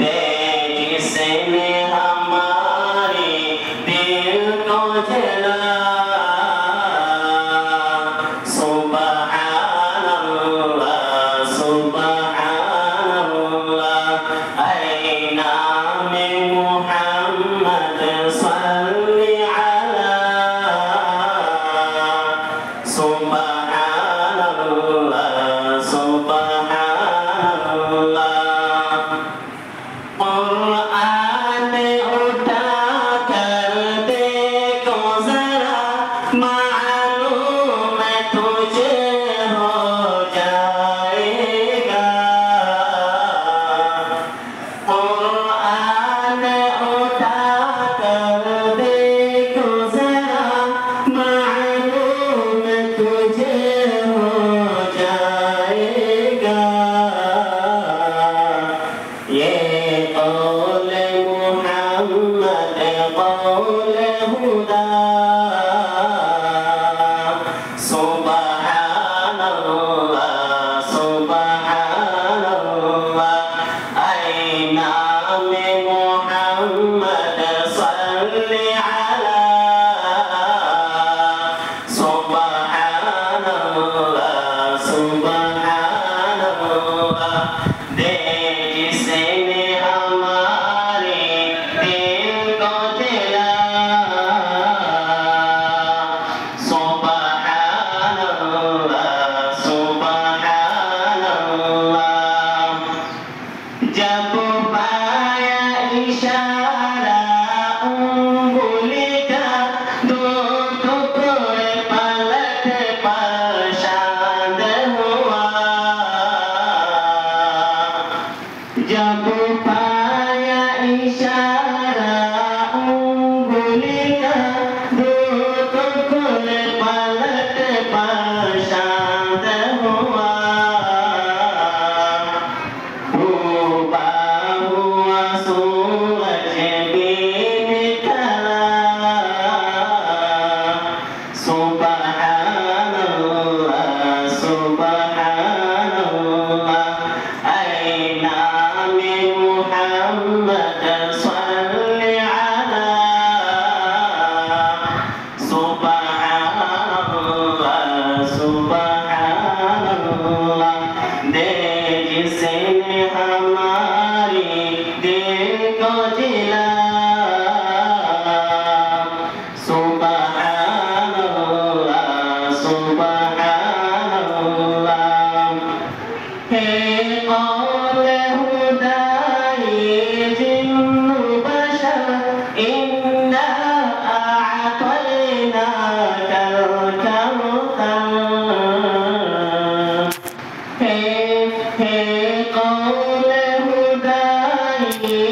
दे जिसने हमारे दिल को जला सुबहान अल्लाह सुबहान अल्लाह ऐ नाम मुहम्मद सल्ली अला सुबहान अल्लाह सुबहान अल्लाह कुरान उठा कर देखो जरा मालूम तुझे हो जाएगा कुरान उठा कर देखो जरा मालूम तुझे हो जाएगा ये कौल मुहम्मद कौल हुदा सुबहान अल्लाह सुबहान अल्लाह ऐ नाम मुहम्मद सल्ली अला सुबहान अल्लाह सुबहान अल्लाह दे जिसने हमारे दिल को जला सुबहान अल्लाह सुबहान अल्लाह जब पाया इशारा उंगली का दो टुकड़े पलट पर शांत हुआ जब पाया इशारा उंगली का दो टुकड़े पलट पर शांत हुआ डूबा हुआ सूरज भी निकला सुबहान अल्लाह सुबहान अल्लाह ऐ नाम मुहम्मद सल्ली अला सुबहान अल्लाह सुबहान अल्लाह दे जिसने हमारी दिल को जिला सुबहान अल्लाह सुबहान अल्लाह हे कौल हुदाई जिन्न बशर इन्ना अअतैना कल कौसर हे कौल हुदाई